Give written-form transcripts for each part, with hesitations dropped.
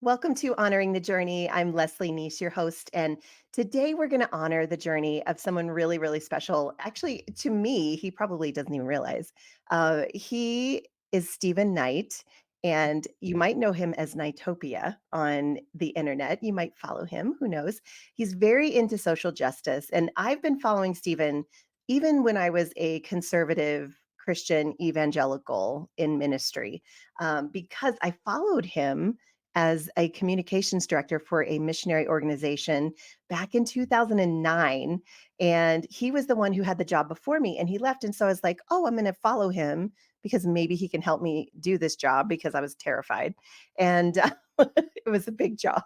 Welcome to Honoring the Journey. I'm Leslie Niece, your host, and today we're going to honor the journey of someone really, really special. Actually, to me, he probably doesn't even realize. He is Stephen Knight, and you might know him as Knightopia on the internet. You might follow him, who knows? He's very into social justice, and I've been following Stephen even when I was a conservative Christian evangelical in ministry, because I followed him as a communications director for a missionary organization back in 2009. And he was the one who had the job before me and he left. And so I was like, oh, I'm going to follow him because maybe he can help me do this job because I was terrified. And it was a big job.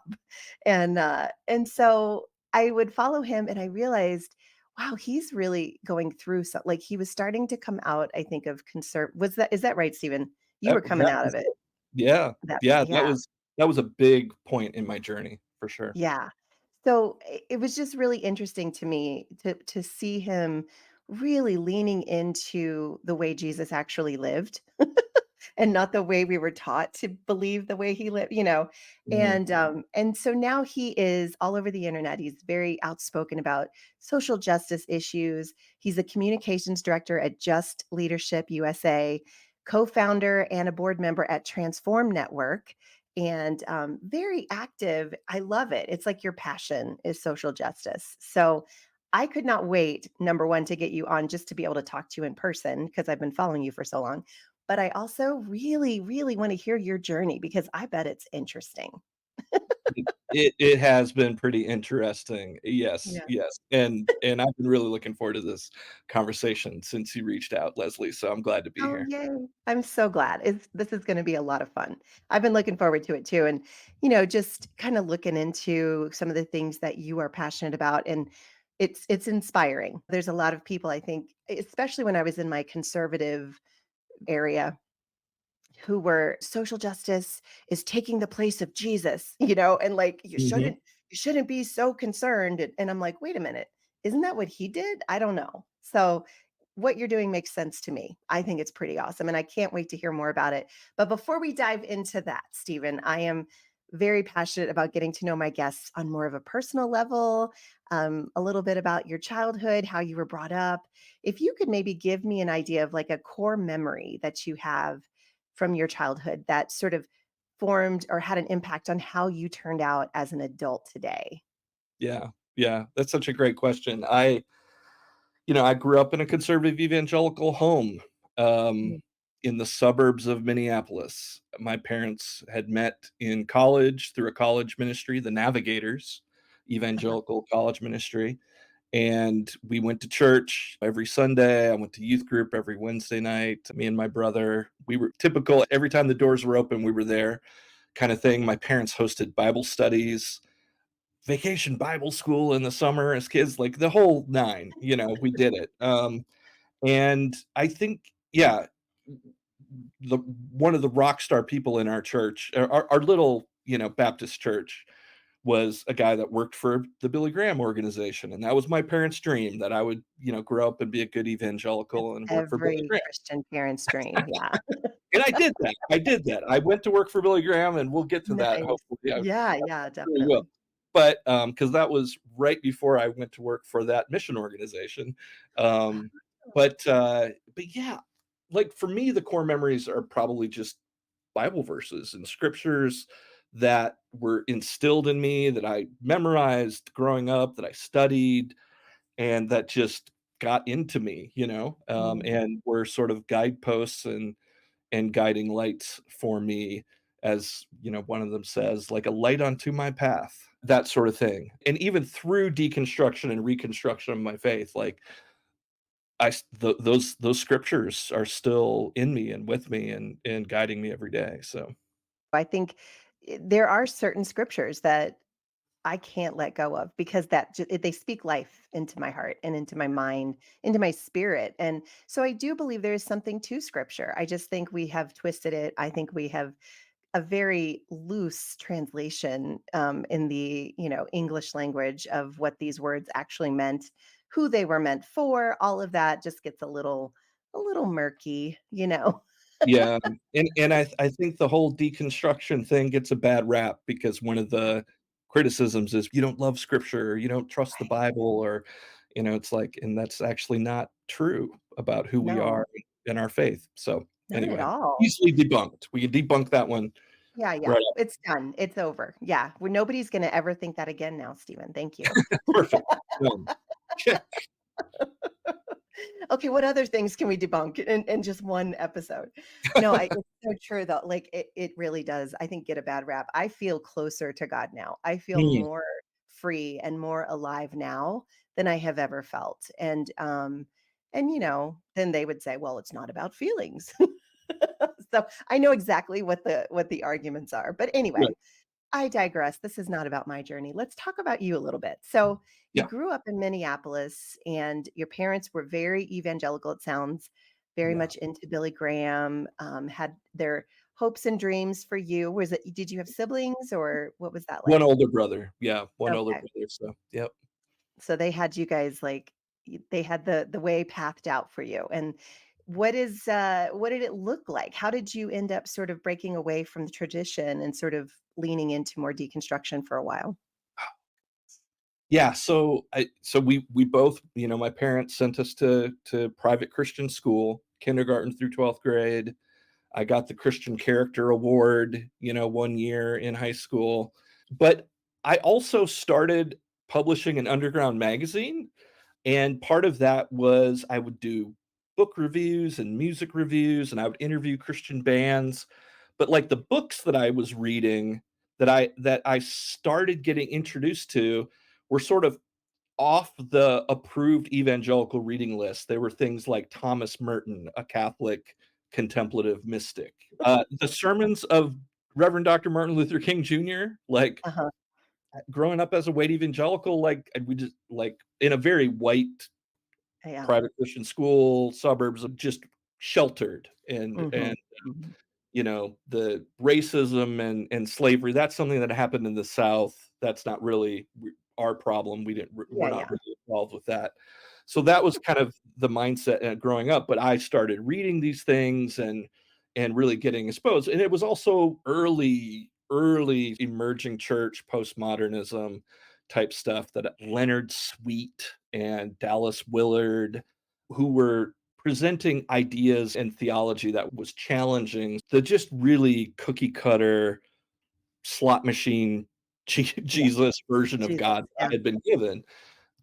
And so I would follow him and I realized, wow, he's really going through so like he was starting to come out, I think, of is that right, Stephen? You were coming That out of was it. it. Yeah, That yeah, that yeah. was that was a big point in my journey for sure. Yeah. So it was just really interesting to me to see him really leaning into the way Jesus actually lived and not the way we were taught to believe the way he lived. Mhm, And so now he is all over the internet. He's very outspoken about social justice issues. He's a communications director at Just Leadership USA, co-founder and a board member at Transform Network, and very active. I love it. It's like your passion is social justice. So I could not wait, number one, to get you on just to be able to talk to you in person because I've been following you for so long. But I also really, really want to hear your journey because I bet it's interesting. it has been pretty interesting. Yes, Yeah. yes, and I've been really looking forward to this conversation since you reached out, Leslie, so I'm glad to be Oh, here. yay. I'm so glad. This is going to be a lot of fun. I've been looking forward to it too. And, just kind of looking into some of the things that you are passionate about. And it's inspiring. There's a lot of people, I think, especially when I was in my conservative area, who were social justice is taking the place of Jesus, and like Mhm. you shouldn't be so concerned. And I'm like, wait a minute, isn't that what he did? I don't know. So what you're doing makes sense to me. I think it's pretty awesome. And I can't wait to hear more about it. But before we dive into that, Stephen, I am very passionate about getting to know my guests on more of a personal level, a little bit about your childhood, how you were brought up. If you could maybe give me an idea of like a core memory that you have from your childhood that sort of formed or had an impact on how you turned out as an adult today? Yeah, yeah, that's such a great question. I grew up in a conservative evangelical home, Mm. um, in the suburbs of Minneapolis. My parents had met in college through a college ministry, the Navigators Uh-huh. Evangelical College Ministry, and we went to church every Sunday. I went to youth group every Wednesday night. Me and my brother, we were typical. Every time the doors were open, we were there kind of thing. My parents hosted Bible studies, vacation Bible school in the summer as kids, like the whole 9, we did it. And I think, yeah, the one of the rock star people in our church, our little, Baptist church, was a guy that worked for the Billy Graham organization, and that was my parents' dream that I would, grow up and be a good That's evangelical and work for Billy every Graham. Christian parent's dream, yeah. And I did that. I went to work for Billy Graham, and we'll get to that Nice. hopefully. I Yeah, yeah, really will. definitely. But, because that was right before I went to work for that mission organization. Um, but yeah, like, for me, the core memories are probably just Bible verses and scriptures that were instilled in me, that I memorized growing up, that I studied, and that just got into me, Mm. and were sort of guideposts and guiding lights for me, as one of them says, like a light unto my path, that sort of thing. And even through deconstruction and reconstruction of my faith, like those scriptures are still in me and with me and guiding me every day. So I think there are certain scriptures that I can't let go of because they speak life into my heart and into my mind, into my spirit. And so I do believe there is something to scripture. I just think we have twisted it. I think we have a very loose translation in the English language of what these words actually meant, who they were meant for. All of that just gets a little murky. Yeah, and I think the whole deconstruction thing gets a bad rap because one of the criticisms is you don't love scripture, you don't trust the Right. Bible, or, it's like, and that's actually not true about who we No, are in our faith. So, not at anyway, all. easily debunked. We can debunk that one Yeah, yeah. right off. It's done. It's over. Yeah. Nobody's gonna ever think that again now, Stephen. Thank you. Perfect. Done. Okay, what other things can we debunk in just one episode? No, it's so true though. Like it really does, I think, get a bad rap. I feel closer to God now. I feel Mm, more free and more alive now than I have ever felt. And then they would say, well, it's not about feelings. So I know exactly what the arguments are. But anyway, right. I digress. This is not about my journey. Let's talk about you a little bit. So, you Yeah, grew up in Minneapolis and your parents were very evangelical, it sounds, very yeah. much into Billy Graham, had their hopes and dreams for you. Did you have siblings or what was that One like? older brother. Yeah, one older Okay. brother, so, yep. So they had you guys like they had the way pathed out for you. And what did it look like? How did you end up sort of breaking away from the tradition and sort of leaning into more deconstruction for a while? Yeah, so we both, my parents sent us to private Christian school, kindergarten through 12th grade. I got the Christian Character Award, one year in high school. But I also started publishing an underground magazine, and part of that was I would do book reviews and music reviews, and I would interview Christian bands. But like the books that I was reading that I started getting introduced to were sort of off the approved evangelical reading list. There were things like Thomas Merton, a Catholic contemplative mystic. The sermons of Reverend Dr. Martin Luther King Jr., like, Uh-huh. growing up as a white evangelical, like, we just like, in a very white Yeah. private Christian school, suburbs of just sheltered, and Mhm. Mhm. the racism and slavery, that's something that happened in the South. That's not really our problem. We're Yeah, not yeah. really involved with that. So that was kind of the mindset, growing up, but I started reading these things and really getting exposed, and it was also early emerging church postmodernism type stuff, that Leonard Sweet and Dallas Willard, who were presenting ideas and theology that was challenging the just really cookie cutter slot machine Yeah. Jesus version of Jesus. God I Yeah. had been given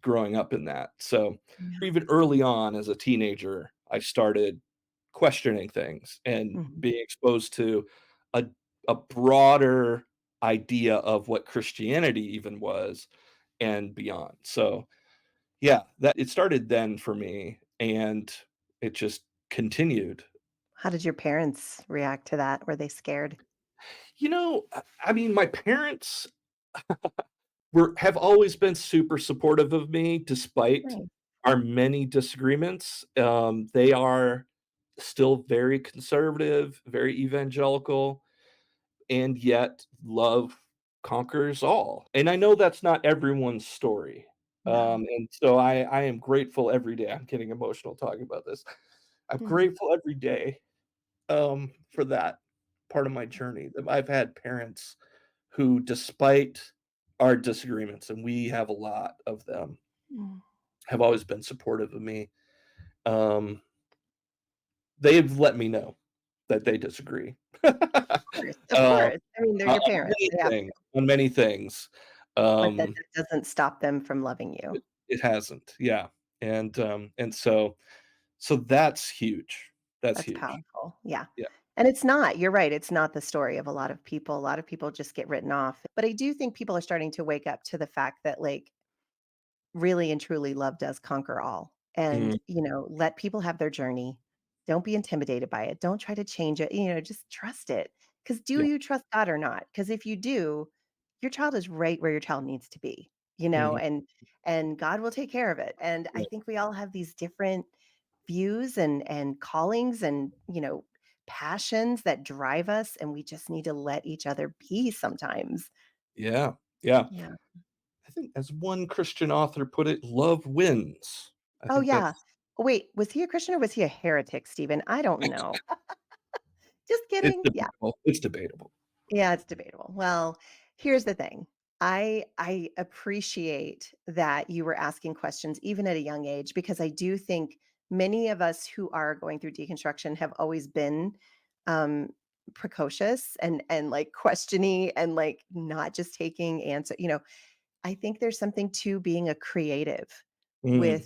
growing up in that. So Yeah. even early on as a teenager, I started questioning things and Mhm. being exposed to a a broader idea of what Christianity even was and beyond. So, yeah, that it started then for me, and it just continued. How did your parents react to that? Were they scared? I mean, my parents have always been super supportive of me despite Nice. our many disagreements. They are still very conservative, very evangelical, and yet love conquers all. And I know that's not everyone's story. No. And so I am grateful every day. I'm getting emotional talking about this. I'm Mhm. grateful every day, for that part of my journey, that I've had parents who, despite our disagreements, and we have a lot of them, Mm. have always been supportive of me. Um, they've let me know that they disagree. Of course. I mean, they're your On parents. many They have things, to. on many things. But that Um, doesn't stop them from loving you. it hasn't, yeah, and so that's huge. That's That's huge. powerful. Yeah. Yeah. And it's not, you're right, it's not the story of a lot of people. A lot of people just get written off. But I do think people are starting to wake up to the fact that, like, really and truly love does conquer all. And, Mm, let people have their journey. Don't be intimidated by it. Don't try to change it. Just trust it. Because do yeah, you trust God or not? Because if you do, your child is right where your child needs to be, mhm, and God will take care of it. And I yeah, think we all have these different views and callings and, passions that drive us, and we just need to let each other be sometimes. yeah, yeah. Yeah. I think as one Christian author put it, "Love wins." I Oh, think yeah. that's Wait, was he a Christian or was he a heretic, Stephen? I don't know. Just It's kidding. Yeah. debatable. It's debatable. Yeah, it's debatable. Well, here's the thing. I appreciate that you were asking questions even at a young age because I do think many of us who are going through deconstruction have always been um precocious and like questioning and like not just taking answer, I think there's something to being a creative Mm,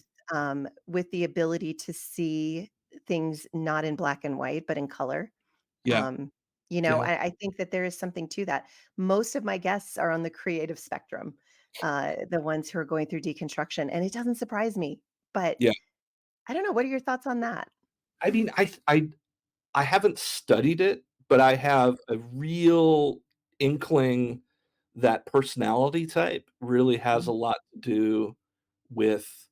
with the ability to see things not in black and white, but in color. yeah, Um, yeah, I think that there is something to that. Most of my guests are on the creative spectrum, the ones who are going through deconstruction, and it doesn't surprise me. But yeah. I don't know. What are your thoughts on that? I mean, I haven't studied it, but I have a real inkling that personality type really has a Mhm. lot to do with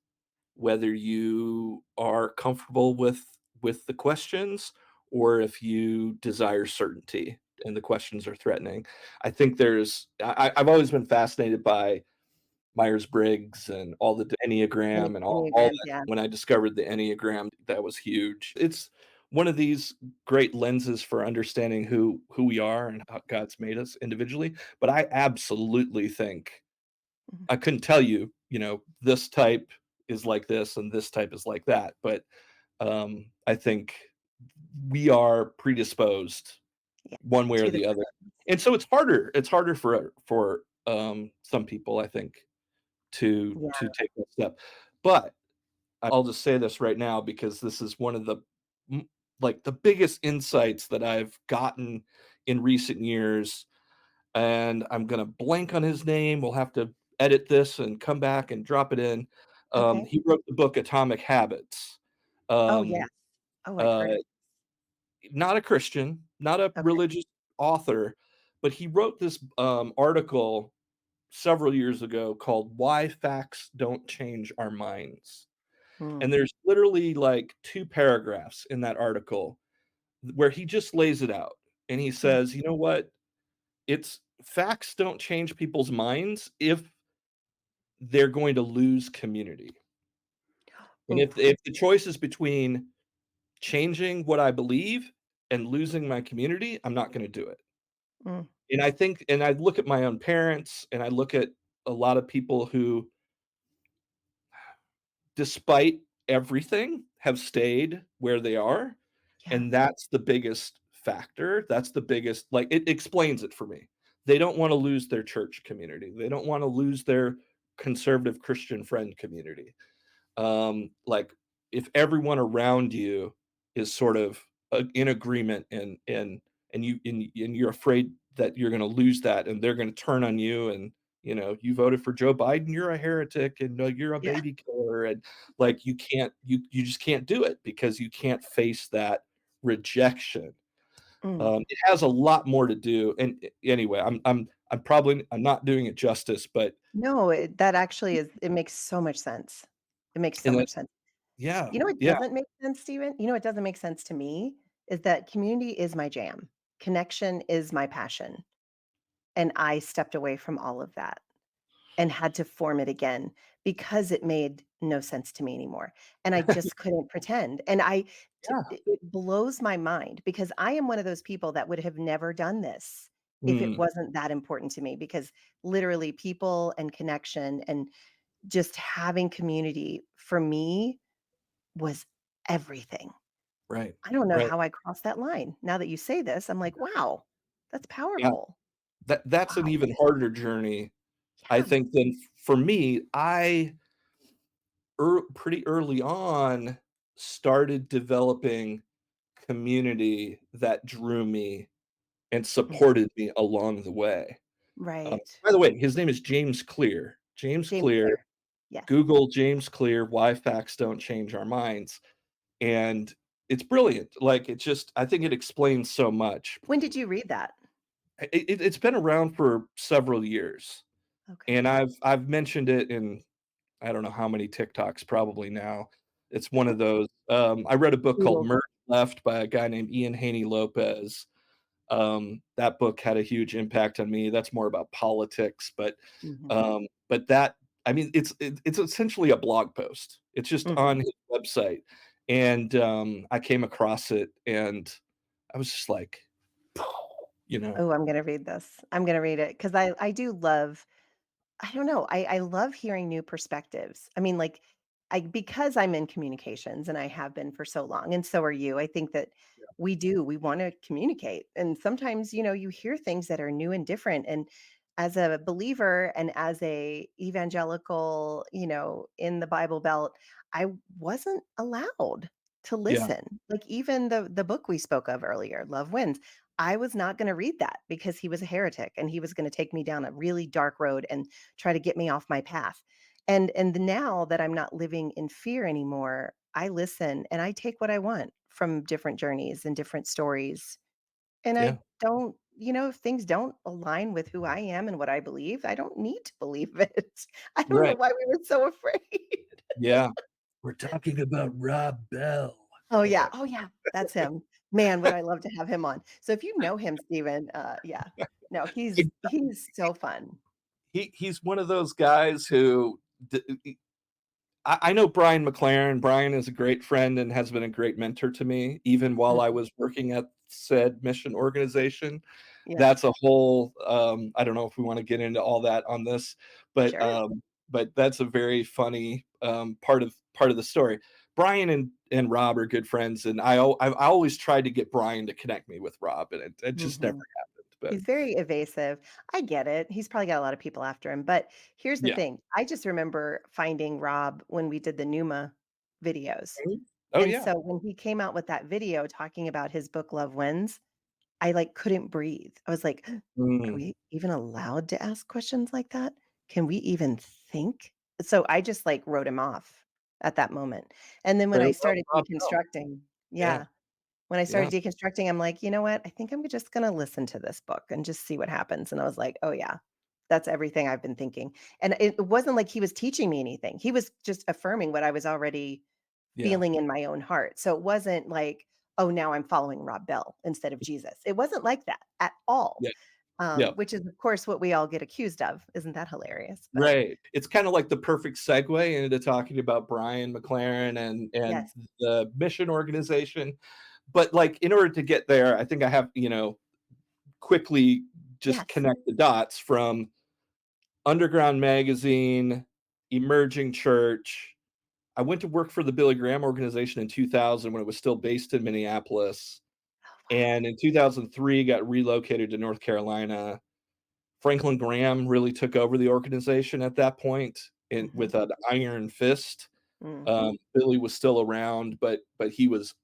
whether you are comfortable with the questions or if you desire certainty and the questions are threatening. I think I've always been fascinated by Myers-Briggs and all the Enneagram and all Enneagrams, that. yeah. When I discovered the Enneagram, that was huge. It's one of these great lenses for understanding who we are and how God's made us individually, but I absolutely think Mhm. I couldn't tell you, this type is like this and this type is like that, but, I think we are predisposed Yeah. one way or To the the other, questions. and so it's harder for some people, I think, to Yeah. take that step. But I'll just say this right now because this is one of the m like, the biggest insights that I've gotten in recent years, and I'm gonna blank on his name, we'll have to edit this and come back and drop it in. Okay. He wrote the book Atomic Habits. Oh, yes. Um, Oh, I've uh, heard of. Not a Christian, not a Okay. religious author, but he wrote this, article several years ago called "Why Facts Don't Change Our Minds." Mm, And there's literally, like, 2 paragraphs in that article where he just lays it out, and he mm. says, "You know what? It's facts don't change people's minds if they're going to lose community. And Ooh. if the choice is between changing what I believe and losing my community, I'm not gonna do it." Mm, And I look at my own parents, and I look at a lot of people who, despite everything, have stayed where they are, yeah. and that's the biggest factor, that's the biggest like, it explains it for me. They don't wanna lose their church community, they don't wanna lose their conservative Christian friend community. Like, if everyone around you is sort of, in agreement and you're afraid that you're gonna lose that and they're gonna turn on you and, "You voted for Joe Biden, you're a heretic, and, no, you're a Yeah. baby killer," and, like, you just can't do it because you can't face that rejection. Mm. It has a lot more to do and anyway, I'm not doing it justice, but No, that actually is it makes so much sense. It makes so and it much sense. yeah, You know what yeah, doesn't make sense, Steven? You know what doesn't make sense to me is that community is my jam. Connection is my passion, and I stepped away from all of that and had to form it again because it made no sense to me anymore, and I just couldn't pretend, and yeah. it blows my mind because I am one of those people that would have never done this if it Mm, wasn't that important to me because literally people and connection and just having community for me was everything. right, I don't know right. how I crossed that line. Now that you say this, I'm like, "Wow, that's Yeah, powerful." that's an Wow. even harder journey, I Yeah. think, than for me. I pretty early on started developing community that drew me and Mhm. supported me along the way. Right. By the way, his name is James Clear. James James Clear, Clear. Yes. Google James Clear, "Why Facts Don't Change Our Minds," and it's brilliant. Like, I think it explains so much. When did you read that? It's been around for several years, and Okay. I've mentioned it in I don't know how many TikToks probably now. It's one Okay. of those, I read a book called Doodle. Merge Left by a guy named Ian Haney Lopez. That book had a huge impact on me. That's more about politics, Mhm. but that I mean, it's essentially a blog post. It's just Mhm. on his website, and, I came across it, and I was just like, you know? Oh, I'm gonna read this. I'm gonna read it because I do love I don't know. I love hearing new perspectives. I mean, like, I because I'm in communications and I have been for so long, and so are you. I think that we want to communicate. And sometimes, you hear things that are new and different. And as a believer and as a evangelical, in the Bible Belt, I wasn't allowed to Yeah, listen. Like even the book we spoke of earlier, Love Wins. I was not going to read that because he was a heretic and he was going to take me down a really dark road and try to get me off my path. And now that I'm not living in fear anymore, I listen and I take what I want from different journeys and different stories. And yeah, I don't, if things don't align with who I am and what I believe, I don't need to believe it. I don't know right. why we were so afraid. Yeah. We're talking about Rob Bell. Oh yeah. Okay. Oh yeah. That's him. Man, would I love to have him on. So if you know him, Steven, yeah. No, he's so fun. He's one of those guys who I know Brian McLaren. Brian is a great friend and has been a great mentor to me, even while I Mhm. was working at said mission organization. Yeah. That's a whole, I don't know if we wanna get into all that on this, but, Sure. that's a very funny, part of the story. Brian and Rob are good friends, and I always tried to get Brian to connect me with Rob, and it just never Mhm. happened, but He's very evasive. I get it. He's probably got a lot of people after him, but here's the yeah. thing. I just remember finding Rob when we did the Numa videos. Mhm. Oh, And yeah. so when he came out with that video talking about his book Love Wins, I, like, couldn't breathe. I was like, "Are Mm. we even allowed to ask questions like that? Can we even think?" So I just, like, wrote him off at that moment. And then when Very I well, started Rob Bell. deconstructing Yeah, yeah. When I yeah, started deconstructing, I'm like, "You know what? I think I'm just gonna listen to this book and just see what happens." And I was like, "Oh, yeah. That's everything I've been thinking." And it wasn't like he was teaching me anything. He was just affirming what I was already yeah, feeling in my own heart. So it wasn't like, "Oh, now I'm following Rob Bell instead of Jesus." It wasn't like that at all, yeah, yeah. which is, of course, what we all get accused of. Isn't that hilarious? But Right. It's kinda like the perfect segue into talking about Brian McLaren and yes. the mission organization, but, like, in order to get there, I think I have, quickly just Yes. connect the dots from Underground Magazine, Emerging Church. I went to work for the Billy Graham organization in 2000 when it was still based in Minneapolis, Oh, wow. and in 2003 got relocated to North Carolina. Franklin Graham really took over the organization at that point and Mhm. with an iron fist. Mhm. Billy was still around, but he was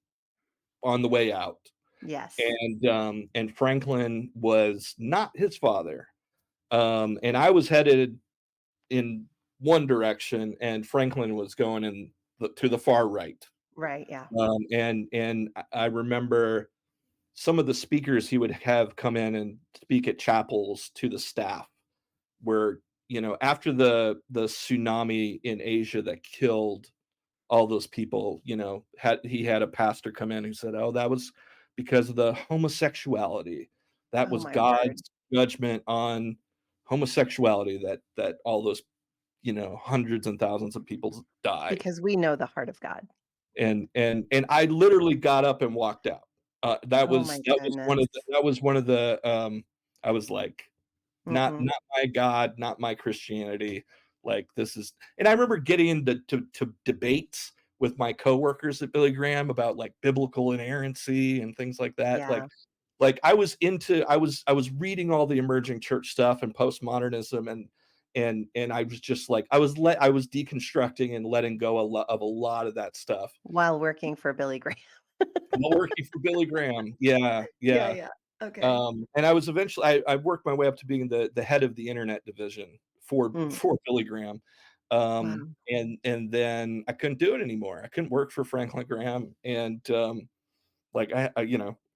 on the way out. Yes. And Franklin was not his father. And I was headed in one direction, and Franklin was going to the far right. Right, yeah. And I remember some of the speakers he would have come in and speak at chapels to the staff where, after the tsunami in Asia that killed all those people, he had a pastor come in who said, "Oh, that was because of the homosexuality. That Oh was my word. God's judgment on homosexuality that all those, hundreds and thousands of people died." Because we know the heart of God. And I literally got up and walked out. That Oh was my that was one goodness. of the that was one of the, I was like, Mm-mm. not my God, not my Christianity, like, this is and I remember getting into to debates with my coworkers at Billy Graham about, like, biblical inerrancy and things like that, Yeah. I was reading all the emerging church stuff and postmodernism and I was just like I was deconstructing and letting go of a lot of that stuff While working for Billy Graham. while working for Billy Graham. Yeah, Yeah, yeah. yeah. Okay. And I was eventually I worked my way up to being the head of the internet division for Mm. for Billy Graham. Wow. And then I couldn't do it anymore. I couldn't work for Franklin Graham, and, like, I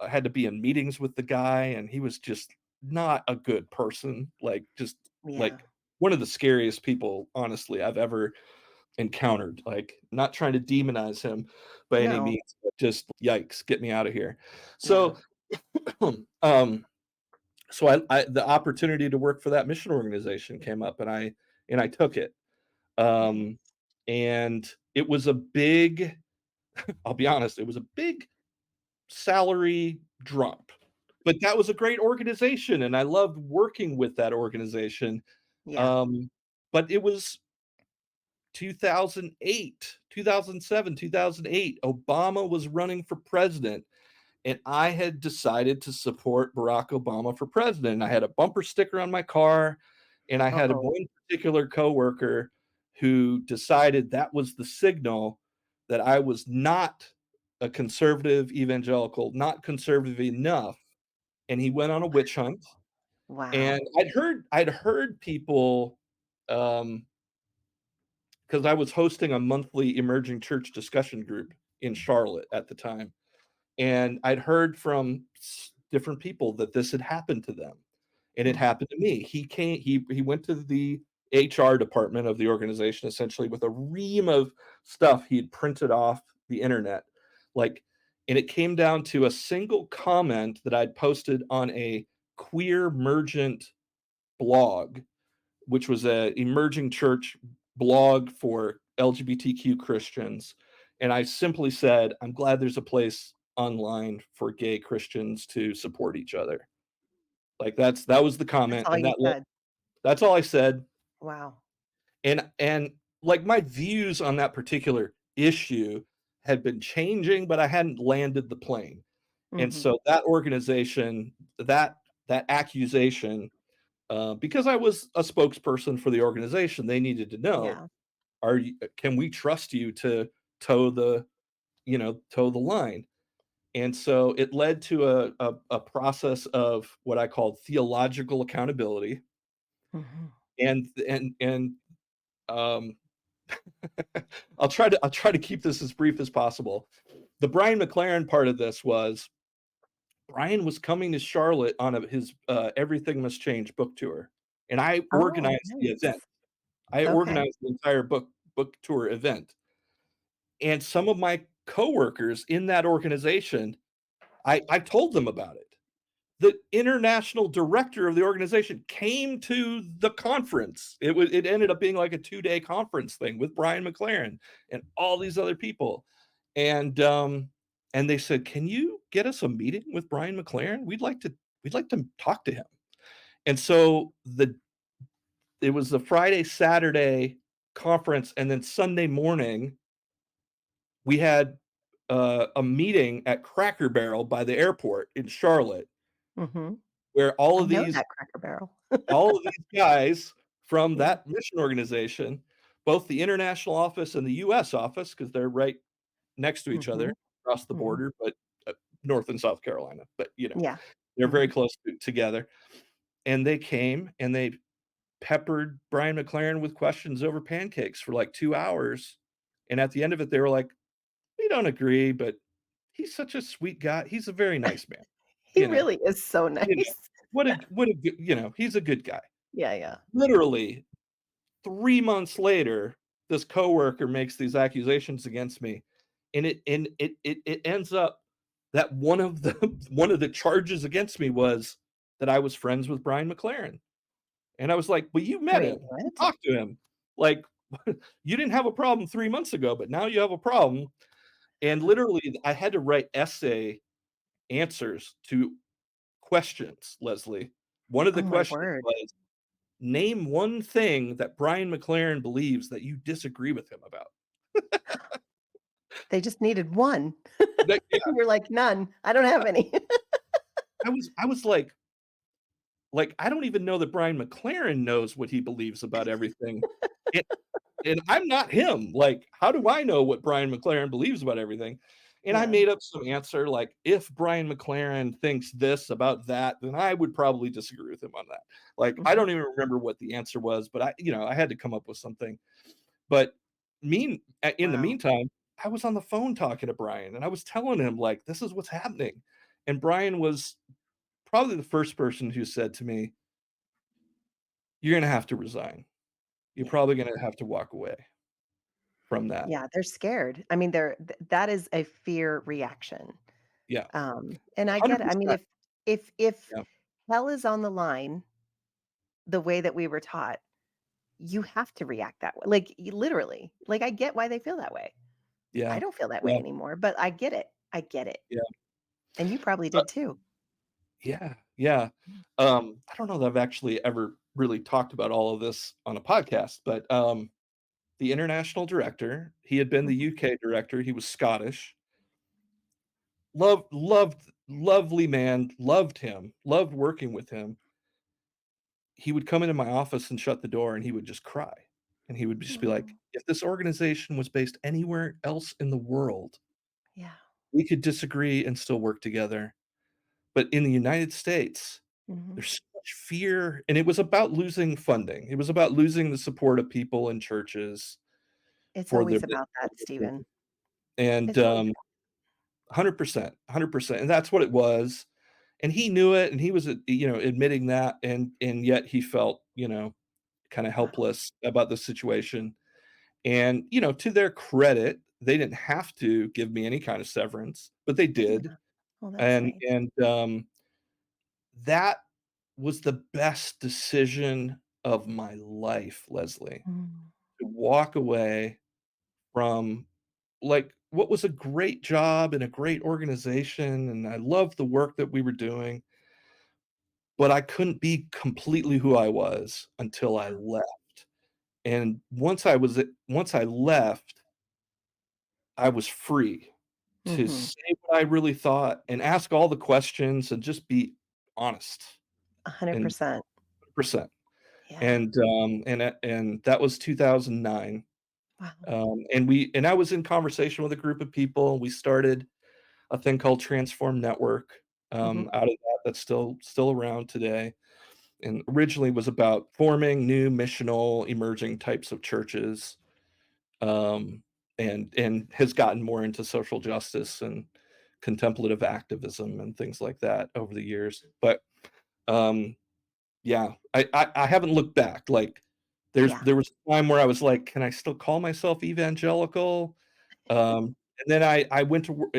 had to be in meetings with the guy, and he was just not a good person, like, just, Yeah. like, one of the scariest people, honestly, I've ever encountered, like, not trying to demonize him by any No. means, but just, yikes, get me out of here. Yeah. So, um so I the opportunity to work for that mission organization came up and I took it. Nice. Um, and it was a big I'll be honest, it was a big salary drop. But that was a great organization, and I loved working with that organization. Yeah. Um, but it was 2008, 2007, 2008. Obama was running for president, and I had decided to support Barack Obama for president. I had a bumper sticker on my car, and I had Uh-oh. one particular coworker who decided that was the signal that I was not a conservative evangelical, not conservative enough, and he went on a witch hunt. And Wow. I'd heard people, um, because I was hosting a monthly emerging church discussion group in Charlotte at the time. And I'd heard from different people that this had happened to them, and it Mm, happened to me. He went to the HR department of the organization essentially with a ream of stuff he had printed off the internet, like, and it came down to a single comment that I'd posted on a queer mergent blog, which was a emerging church blog for LGBTQ Christians, and I simply said, "I'm glad there's a place online for gay Christians to support each other." Like, that was the that's comment, all and you said. that's all I said, Wow. and, like, my views on that particular issue had been changing, but I hadn't landed the plane, and Mhm. so that organization, that accusation, because I was a spokesperson for the organization, they needed to know, Yeah. can we trust you to toe the toe the line? And so it led to a process of what I called theological accountability, Mhm. and um, I'll try to keep this as brief as possible. The Brian McLaren part of this was Brian was coming to Charlotte on his Everything Must Change book tour, and I Oh, organized the event. nice. I Okay. organized the entire book tour event, and some of my coworkers in that organization, I told them about it. The international director of the organization came to the conference. It ended up being like a 2-day conference thing with Brian McLaren and all these other people, and, and they said, "Can you get us a meeting with Brian McLaren? We'd like to talk to him." And so it was the Friday, Saturday conference, and then Sunday morning, we had, a meeting at Cracker Barrel by the airport in Charlotte, Mhm. where I know that Cracker Barrel. all of these guys from Yeah. that mission organization, both the international office and the US office, because 'cause they're right next to each other Mhm. across the Mhm. border, but, North and South Carolina, but, Yeah. they're very Mhm. close together, and they came, and they peppered Brian McLaren with questions over pancakes for, like, 2 hours, and at the end of it, they were like, "We don't agree, but he's such a sweet guy. He's a very nice man." He You know? really is so You know? nice. What a good he's a good guy. Yeah, yeah. Literally 3 months later, this coworker makes these accusations against me, and it ends up that one of the one of the charges against me was that I was friends with Brian McLaren, and I was like, "Well, you met Wait, him. You what? talked to him. Like, you didn't have a problem 3 months ago, but now you have a problem." And literally, I had to write essay answers to questions, Leslie. One of the Oh my questions word. was, "Name one thing that Brian McLaren believes that you disagree with him about." They just needed one. That yeah, You're like, "None. I don't have any." I was like, I don't even know that Brian McLaren knows what he believes about everything, and and I'm not him, like, how do I know what Brian McLaren believes about everything? And I Yeah. made up some answer, like, if Brian McLaren thinks this about that, then I would probably disagree with him on that. Like, I Mhm. don't even remember what the answer was, but I had to come up with something. But in the Wow. meantime, I was on the phone talking to Brian, and I was telling him, like, "This is what's happening." And Brian was probably the first person who said to me, "You're gonna have to resign. You're Yeah. probably gonna have to walk away from that." Yeah, they're scared. I mean, that is a fear reaction. Yeah, And I get it. I mean, 100%. if Yeah, hell is on the line the way that we were taught, you have to react that way. Like, literally. Like, I get why they feel that way. I yeah, don't feel that way yeah, anymore, but I get it. I get it. yeah. And you probably Uh, did too. yeah, yeah. Mm. I don't know that I've actually ever really talked about all of this on a podcast, but, the international director, he had been the Mhm. UK director, he was Scottish. Lovely man, loved him, loved working with him. He would come into my office and shut the door, and he would just cry, and he would just be like, Oh, "If this organization was based anywhere else in the world, yeah. we could disagree and still work together, but in the United States, Mhm. there's so much fear," and it was about losing funding. It was about losing the support of people in churches It's for their always about that, Stephen. and, It's always 100%, 100%, and that's what it was, and he knew it, and he was, admitting that, and yet he felt, kinda wow. helpless about the situation, and, to their credit, they didn't have to give me any kind of severance, but they did, Yeah. Oh, that's and nice. that was the best decision of my life, Leslie, Mm. to walk away from, like, what was a great job and a great organization, and I loved the work that we were doing, but I couldn't be completely who I was until I Yeah. left, and once I left, I was free to Mhm. say what I really thought and ask all the questions and just be honest and 100%. percent. Yeah. And that was 2009. Wow. And I was in conversation with a group of people. We started a thing called Transform Network, Mhm. out of that's still around today, and originally was about forming new missional emerging types of churches, um, and has gotten more into social justice and contemplative activism and things like that over the years. But um, yeah, I haven't looked back. Like Yeah. there was a time where I was like, can I still call myself evangelical? And then I went to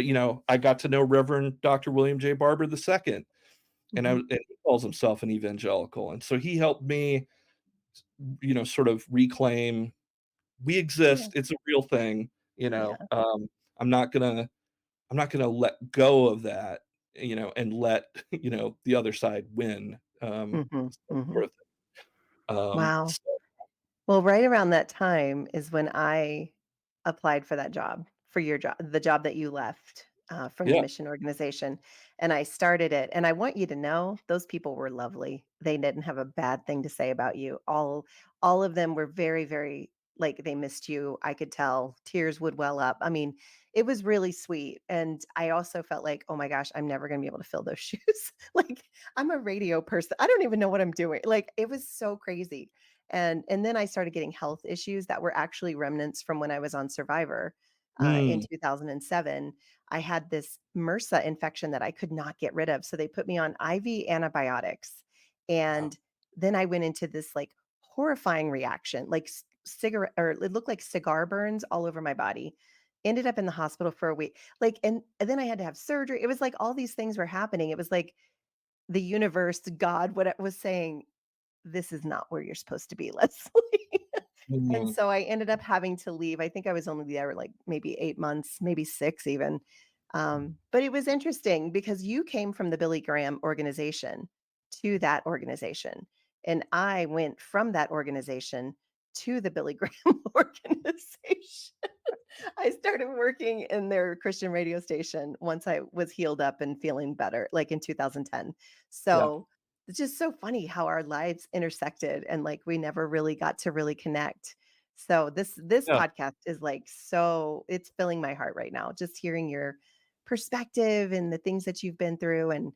I got to know Reverend Dr. William J. Barber II, Mhm. and he calls himself an evangelical, and so he helped me, sort of reclaim we Yeah. exist. It's a real thing. Yeah. I'm not gonna I'm not gonna let go of that, and let the other side win. Mhm. Sort Mhm. of thing. Wow. Well, right around that time is when I applied for that job, for your job, the job that you left from the Yeah. mission organization. And I started it. And I want you to know those people were lovely. They didn't have a bad thing to say about you. All of them were very, very like they missed you. I could tell tears would well up. I mean, it was really sweet. And I also felt like, oh my gosh, I'm never gonna be able to fill those shoes. Like I'm a radio person. I don't even know what I'm doing. Like it was so crazy and then I started getting health issues that were actually remnants from when I was on Survivor, in Mm. 2007. I had this MRSA infection that I could not get rid of, so they put me on IV antibiotics, Wow. and then I went into this, like, horrifying reaction, like, cigarette or it looked like cigar burns all over my body. Ended up in the hospital for a week, like, and then I had to have surgery. It was like all these things were happening. It was like the universe, God, what it was saying, this is not where you're supposed to be, Leslie. And Mhm. so I ended up having to leave. I think I was only there like maybe 8 months, maybe 6 even. But it was interesting because you came from the Billy Graham organization to that organization. And I went from that organization to the Billy Graham organization. I started working in their Christian radio station once I was healed up and feeling better, like in 2010. Yeah. So it's just so funny how our lives intersected and like we never really got to really connect. So this Yeah. podcast is like so it's filling my heart right now, just hearing your perspective and the things that you've been through and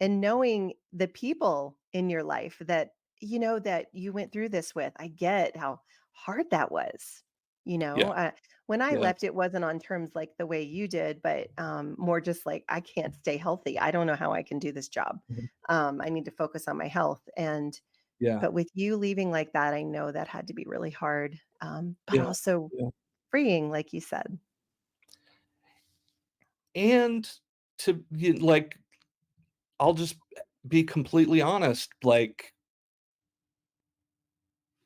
knowing the people in your life that that you went through this with. I get how hard that was. You know, Yeah. uh, when I Yeah. left, it wasn't on terms like the way you did, but, more just like, "I can't stay healthy. I don't know how I can do this job. Mhm. I need to focus on my health." Yeah. But with you leaving like that, I know that had to be really hard, but Yeah. also Yeah. freeing, like you said. And like, I'll just be completely honest, like,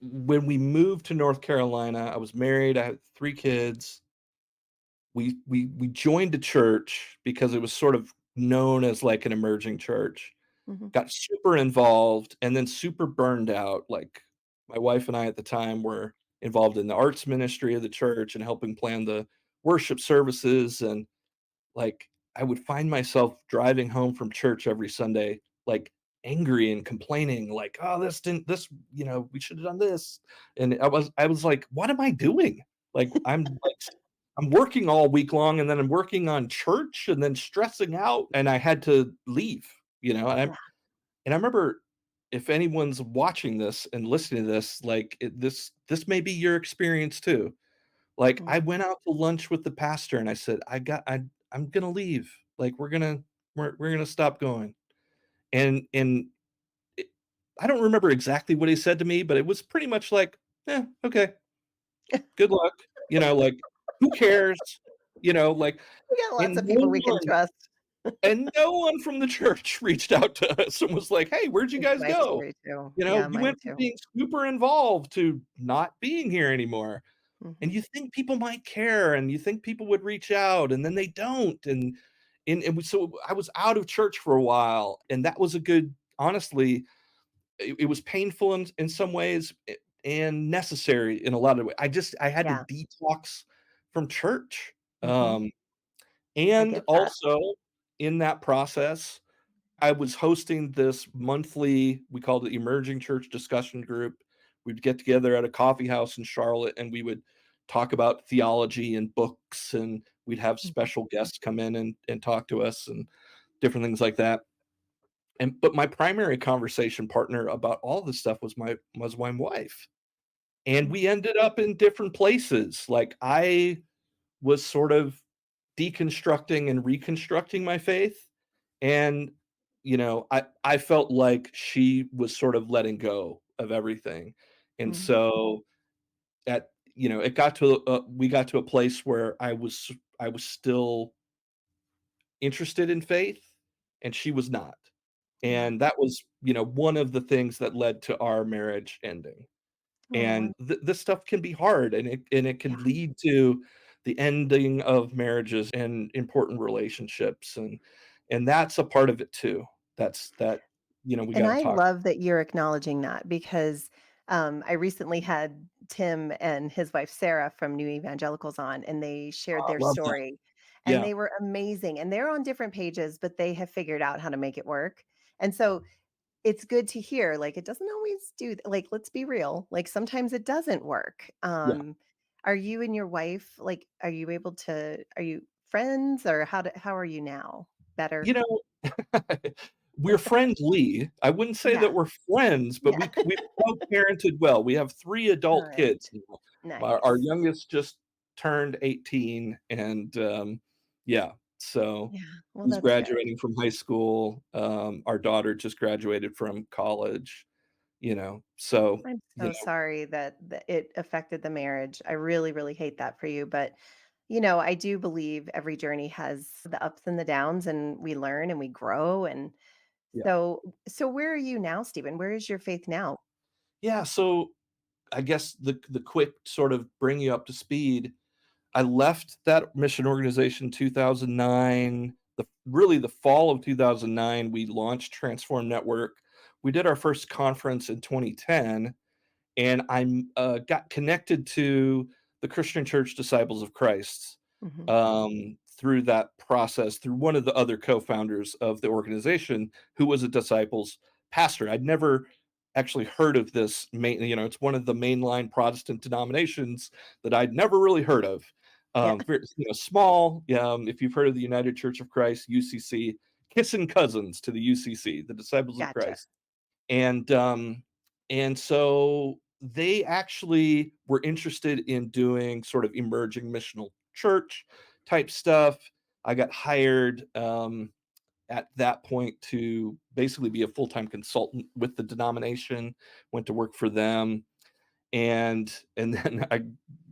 when we moved to North Carolina, I was married, I had 3 kids. We joined a church because it was sort of known as like an emerging church. Mhm. Got super involved and then super burned out. Like my wife and I at the time were involved in the arts ministry of the church and helping plan the worship services. And like I would find myself driving home from church every Sunday, like angry and complaining, like, oh, this didn't this, we should have done this. And I was like, what am I doing? I'm working all week long and then I'm working on church and then stressing out and I had to leave, Yeah. and I remember if anyone's watching this and listening to this, like this may be your experience too. Like I Mhm. went out to lunch with the pastor and I said, I'm gonna leave. Like we're gonna stop going. And it, I don't remember exactly what he said to me, but it was pretty much like, okay, good luck. Like who cares? Like We got lots and of people no we can one trust. and no one from the church reached out to us and was like, "Hey, where'd you It's guys my go?" story too. Yeah, You mine went from too. being super involved to not being here anymore. And Mhm. you think people might care and you think people would reach out and then they don't. So I was out of church for a while and that was a good honestly, it was painful in some ways and necessary in a lot of ways. I had to Yeah. detox from church. Mhm. Um, I and get that. also in that process, I was hosting this monthly, we called it Emerging Church Discussion Group. We'd get together at a coffee house in Charlotte and we would talk about theology and books, and we'd have Mhm. special guests come in and talk to us and different things like that. But my primary conversation partner about all this stuff was my wife. And Mm. we ended up in different places. Like I was sort of deconstructing and reconstructing my faith, and, I felt like she was sort of letting go of everything, and Mhm. so it got to we got to a place where I was still interested in faith, and she was not, Yeah. and that was, one of the things that led to our marriage ending. Oh, And this stuff can be hard, and it yeah. can lead to the ending of marriages and important relationships, and that's a part of it too. We And gotta I talk. love that you're acknowledging that because I recently had Tim and his wife Sarah from New Evangelicals on, and they shared I their love that. story. And Yeah, they were amazing. And they're on different pages, but they have figured out how to make it work. And so it's good to hear, like, it doesn't always like, let's be real, like, sometimes it doesn't work. yeah. Are you and your wife, like, are you friends or how are you now? You Better? know, we're friendly. I wouldn't say Yeah, that we're friends, but yeah. we both parented well. We have 3 adult Good. kids now. Our Nice. youngest just turned 18, and, yeah, so Yeah, well, he's that's good. graduating from high school. Our daughter just graduated from college, so, I'm you so know sorry that it affected the marriage. I really, really hate that for you, but, I do believe every journey has the ups and the downs, and we learn and we grow, and yeah. so where are you now, Stephen? Where is your faith now? Yeah, so I guess the quick sort of bring you up to speed, I left that mission organization 2009. The fall of 2009, we launched Transform Network. We did our first conference in 2010, and got connected to the Christian Church Disciples of Christ, Mhm. through that process, through one of the other co-founders of the organization who was a disciples pastor. I'd never actually heard of this it's one of the mainline Protestant denominations that I'd never really heard of. Yeah, Very, small. If you've heard of the United Church of Christ, UCC, kissing cousins to the UCC, the Disciples of gotcha. Christ. And so they actually were interested in doing sort of emerging missional church type stuff. I got hired at that point to basically be a full-time consultant with the denomination, went to work for them, and then I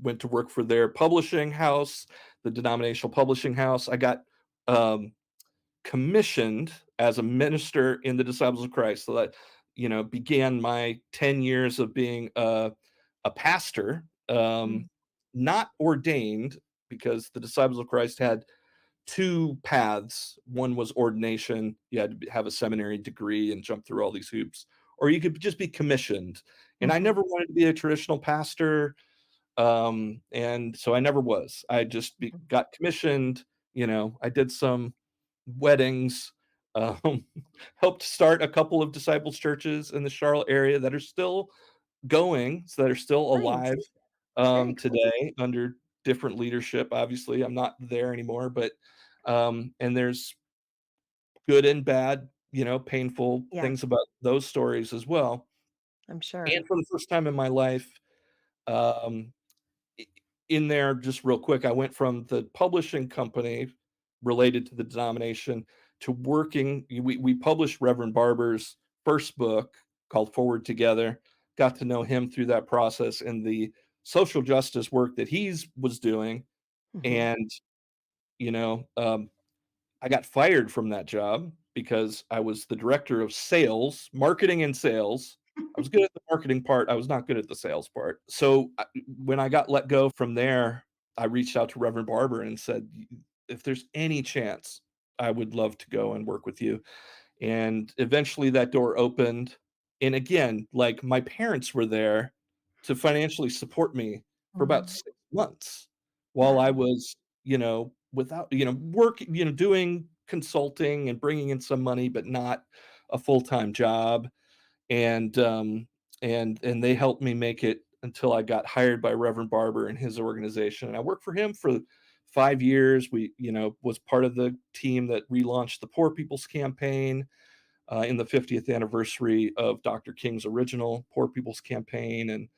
went to work for their publishing house, the denominational publishing house. I got um commissioned as a minister in the Disciples of Christ. So that, began my 10 years of being a pastor, Mm, not ordained because the Disciples of Christ had 2 paths. One was ordination, you had to have a seminary degree and jump through all these hoops, or you could just be commissioned, and I Mhm. never wanted to be a traditional pastor, and so I never was. I just Mhm. got commissioned, I did some weddings, um, helped start a couple of disciples churches in the Charlotte area that are still going, so that are still Nice. alive, Very cool. today under different leadership, obviously, I'm not there anymore, but, and there's good and bad, painful Yeah, things about those stories as well, I'm sure. and for the first time in my life, um, I in there, just real quick, I went from the publishing company related to the denomination to working we published Reverend Barber's first book called Forward Together, got to know him through that process and the social justice work that he's was doing, Mhm. and, you know, um, I got fired from that job because I was the director of sales, marketing and sales. I was good at the marketing part, I was not good at the sales part. So, when I got let go from there, I reached out to Reverend Barber and said, "If there's any chance, I would love to go and work with you." And eventually that door opened, and again, like, my parents were there to financially support me for about Mm. 6 months while I Wow. was, without doing consulting and bringing in some money, but not a full-time job, and, and they helped me make it until I got hired by Reverend Barber and his organization, and I worked for him for 5 years. We, was part of the team that relaunched the Poor People's Campaign, in the 50th anniversary of Dr. King's original Poor People's Campaign, and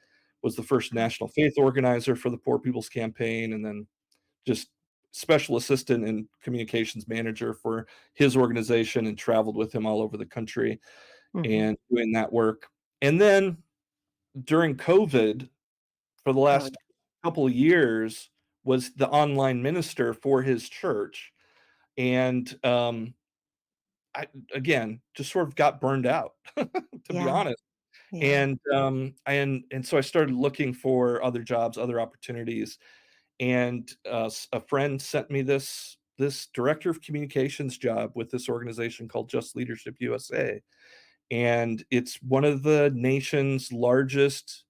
was the first Wow. national faith organizer for the Poor People's Campaign, and then just special assistant and communications manager for his organization and traveled with him all over the country Mhm. and doing that work. And then during COVID, for the Oh, last yeah. couple of years, was the online minister for his church. And I, again, just sort of got burned out, to be Yeah, honest. yeah. And so I started looking for other jobs, other opportunities, and, a friend sent me this director of communications job with this organization called Just Leadership USA, and it's one of the nation's largest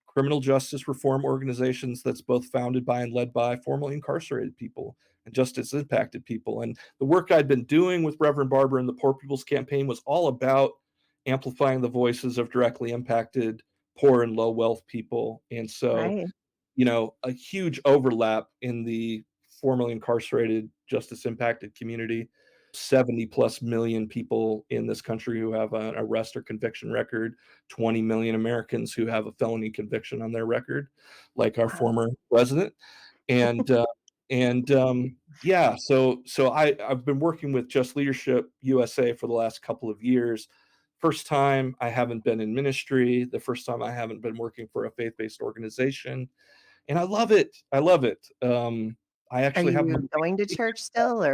criminal justice reform organizations that's both founded by and led by formerly incarcerated people and justice impacted people. And the work I'd been doing with Reverend Barber and the Poor People's Campaign was all about amplifying the voices of directly impacted poor and low wealth people. And so, Right. a huge overlap in the formerly incarcerated justice impacted community. 70 plus million people in this country who have an arrest or conviction record, 20 million Americans who have a felony conviction on their record, like our Wow. former president. And, yeah, so I've been working with Just Leadership USA for the last couple of years. First time I haven't been in ministry, the first time I haven't been working for a faith-based organization, and I love it. I love it. I Are actually have my you going to church still,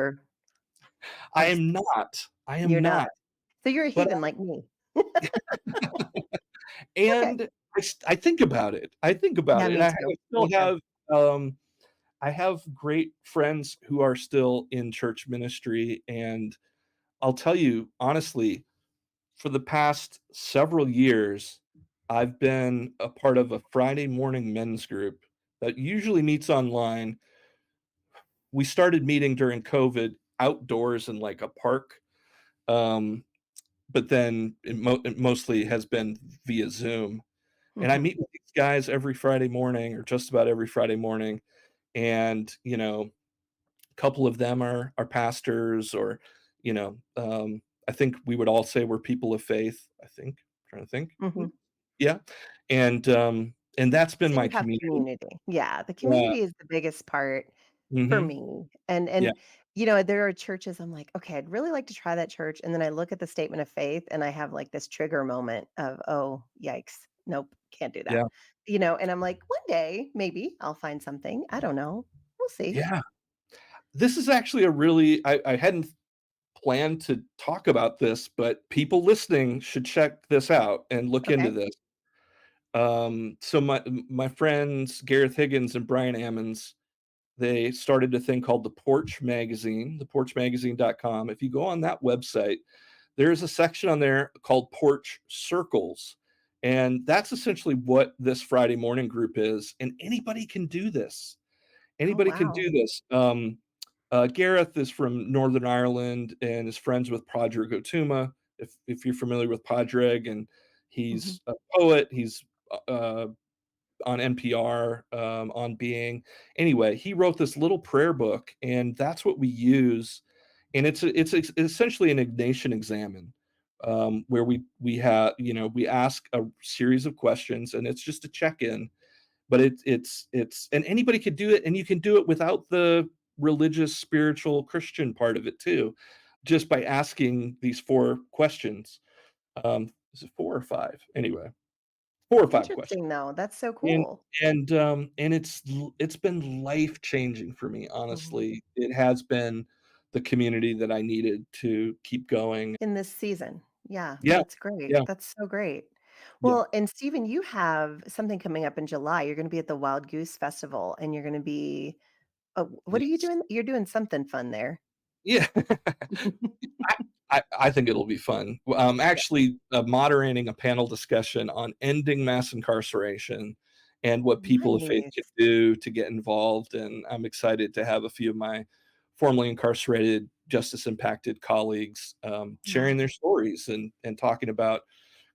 I or s am not. I you're am not? not. So you're a But heathen like me. Okay. and I think about it. I think about Yeah, it, and me I too. still Me too. um, I have great friends who are still in church ministry, and I'll tell you honestly, for the past several years, I've been a part of a Friday morning men's group that usually meets online. We started meeting during COVID outdoors in, like, a park, um, but then it mostly has been via Zoom, and I Mhm. meet with these guys every Friday morning or just about every Friday morning, and, a couple of them are pastors or, I think we would all say we're people of faith, I think. Trying to think. Mhm. Yeah, and that's been So my you have community. community. Yeah, the Yeah, community is the biggest part for mhm, me. yeah, There are churches I'm like, "Okay, I'd really like to try that church," and then I look at the statement of faith and I have, like, this trigger moment of, "Oh, yikes. Nope, can't do that." yeah, And I'm like, "One day, maybe I'll find something. I don't know. We'll see." yeah. This is actually a really I hadn't planned to talk about this, but people listening should check this out and look into Okay. this. So my friends Gareth Higgins and Brian Ammons they started a thing called the Porch Magazine, theporchmagazine.com. If you go on that website, there's a section on there called Porch Circles, and that's essentially what this Friday morning group is, and anybody can do this. Oh, Anybody can wow. do this. Gareth is from Northern Ireland and is friends with Padraig O'Tuma, if you're familiar with Padraig, and Mhm. he's a poet, he's, uh, on NPR, on Being. Anyway, he wrote this little prayer book, and that's what we use, and it's essentially an Ignatian Examen, where we have we ask a series of questions, and it's just a check-in, but it's and anybody could do it, and you can do it without the religious, spiritual, Christian part of it too, just by asking these 4 questions. Is it 4 or 5? Anyway, 4 or 5 questions. Interesting, though. That's so And cool. and it's been life-changing for me, Mhm. honestly. It has been the community that I needed to keep going. In this season. Yeah, Yeah, that's great. yeah, That's so great. yeah. Well, and Stephen, you have something coming up in July. You're gonna be at the Wild Goose Festival, and you're gonna be what are you Yes. doing? You're doing something fun there. Yeah. I I think it'll be fun. I'm Yeah. actually, moderating a panel discussion on ending mass incarceration and what people of faith can Nice. do to get involved, and I'm excited to have a few of my formerly incarcerated, justice-impacted colleagues, sharing Yeah, their stories and talking about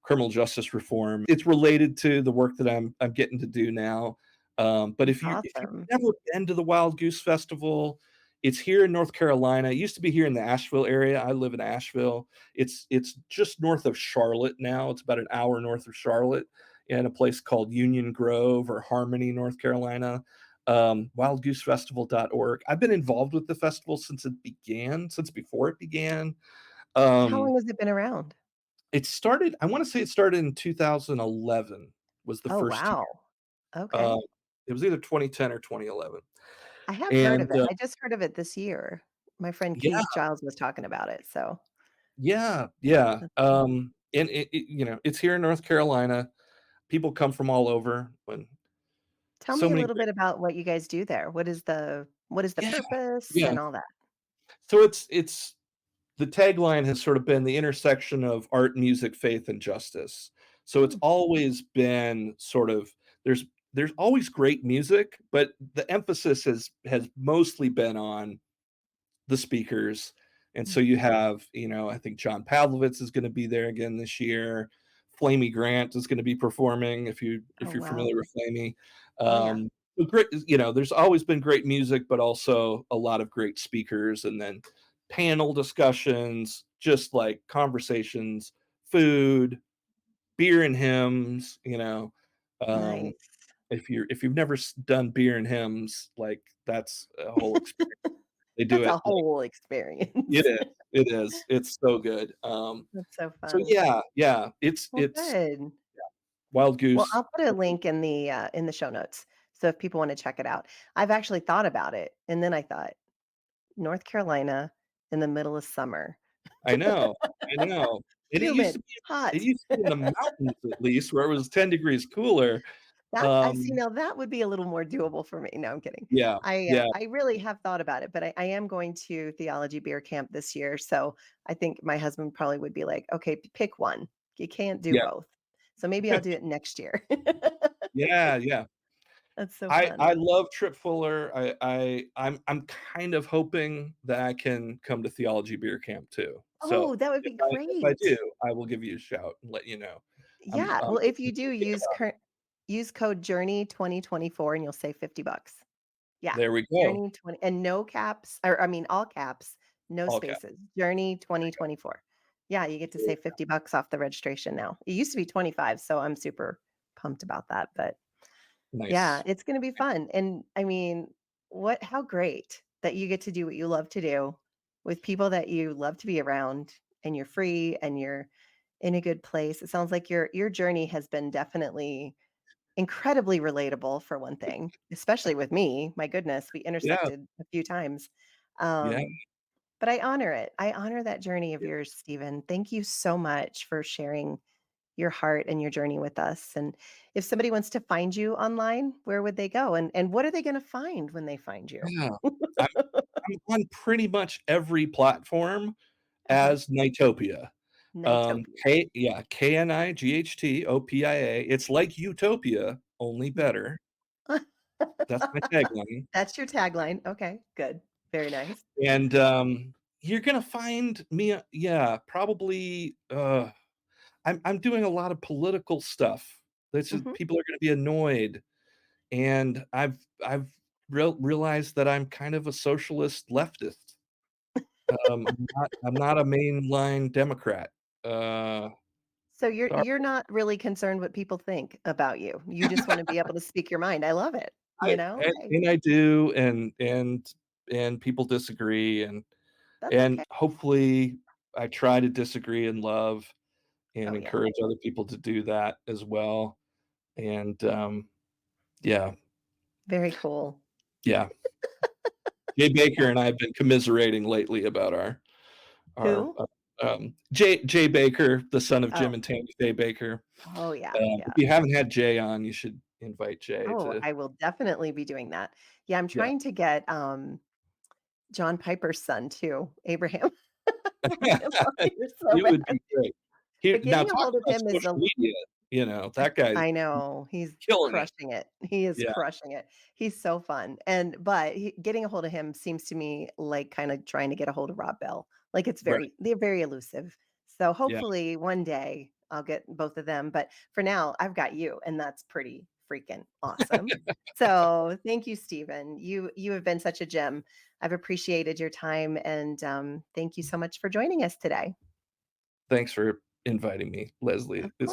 criminal justice reform. It's related to the work that I'm getting to do now, but that's if you've awesome. never been to the Wild Goose Festival, it's here in North Carolina. It used to be here in the Asheville area. I live in Asheville. It's just north of Charlotte now. It's about an hour north of Charlotte in a place called Union Grove or Harmony, North Carolina. Wildgoosefestival.org. I've been involved with the festival since it began, since before it began. How Um, long has it been around? it started, I want to say it started in 2011 was the Oh, first year. wow. Um, Okay. it was either 2010 or 2011. I have heard of And it. I just heard of it this year. My friend yeah, Keith Giles was talking about it, so yeah, yeah, that's cool. and it's here in North Carolina. People come from all over, and Tell so me a many little great. bit about what you guys do there. What is the Yeah, purpose yeah. and all that? So it's the tagline has sort of been the intersection of art, music, faith, and justice. So it's Hmm, always been sort of there's there's always great music, but the emphasis has mostly been on the speakers. And so mhm. you have, I think John Pavlovitz is going to be there again this year. Flamey Grant is going to be performing if Oh, you're wow. familiar with Flamey. Oh, yeah. So great, there's always been great music, but also a lot of great speakers, and then panel discussions, just like conversations, food, beer and hymns. Um, Nice. if you've never done beer and hymns, like that's a whole experience. They do That's it a whole experience. it is, it is. It's so good. That's so So fun. yeah, yeah, Well, it's good. Wild Well, Goose. I'll put a link in the show notes, so if people wanna check it out. I've actually thought about it, and then I thought, North Carolina in the middle of summer. I know, I know. And Humid, it hot. used to be in the mountains at least where it was 10 degrees cooler. That I see, Um, now that would be a little more doable for me. No, I'm kidding. yeah, yeah, I really have thought about it, but I am going to Theology Beer Camp this year, so I think my husband probably would be like, "Okay, pick one. You can't do yeah, both." So maybe I'll do it next year. yeah, yeah. That's so I fun. love Trip Fuller. I'm kind of hoping that I can come to Theology Beer Camp too. So Oh, that would be if I do, great. I will give you a shout and let you know. Yeah, I'm well, if you do, thinking about it. use code Journey 2024 and you'll save $50. Yeah, There we go. Journey 20 and no caps, or I mean, all caps, no All caps. spaces, Journey 2024. Yeah, you get to save $50 off the registration now. It used to be 25, so I'm super pumped about that, but yeah, Nice. it's gonna be fun, and I mean, how great that you get to do what you love to do with people that you love to be around, and you're free, and you're in a good place. It sounds like your journey has been definitely incredibly relatable for one thing, especially with me. My goodness, we Yeah, intersected a few times. yeah, But I honor it. I honor that journey of yours, Stephen. Thank you so much for sharing your heart and your journey with us. And if somebody wants to find you online, where would they go? And what are they going to find when they find you? Yeah. I'm I'm on pretty much every platform Uh-huh. as Knightopia. Knightopia. Knightopia. It's like Utopia, only Mhm. better. That's my tagline. That's your tagline. Okay, good. Very nice. And, you're gonna find me, yeah, probably, I'm doing a lot of political stuff. That's just Mhm. people are gonna be annoyed, and I've realized that I'm kind of a socialist leftist. I'm not a mainline Democrat. Uh, So you're sorry. you're not really concerned what people think about you. You just wanna be able to speak your mind. I love it, you I know? and Hey, and I do, and people disagree, that's and okay. hopefully I try to disagree in love and Oh, yeah. encourage other people to do that as well, and, yeah, Very cool. yeah. Jay Baker and I have been commiserating lately about our, Who? Jay Baker, the son of Jim Oh. and Tammy Faye Baker. Oh, yeah, If yeah. you haven't had Jay on, you should invite Jay Oh, to I will definitely be doing that. Yeah, I'm yeah. trying to get, John Piper's son too, Abraham. Bring him on here so It would bad. be great. Here But now getting a talk hold of about him is social a media, that guy's I know, he's killing it. crushing it. He is Yeah, crushing it. He's so fun, and but getting a hold of him seems to me like kinda trying to get a hold of Rob Bell. Like, right, they're very elusive. So, yeah. hopefully, one day, I'll get both of them, but for now, I've got you, and that's pretty freaking awesome. So, thank you, Stephen. You have been such a gem. I've appreciated your time, and, thank you so much for joining us today. Thanks for inviting me, Leslie. Of It's course.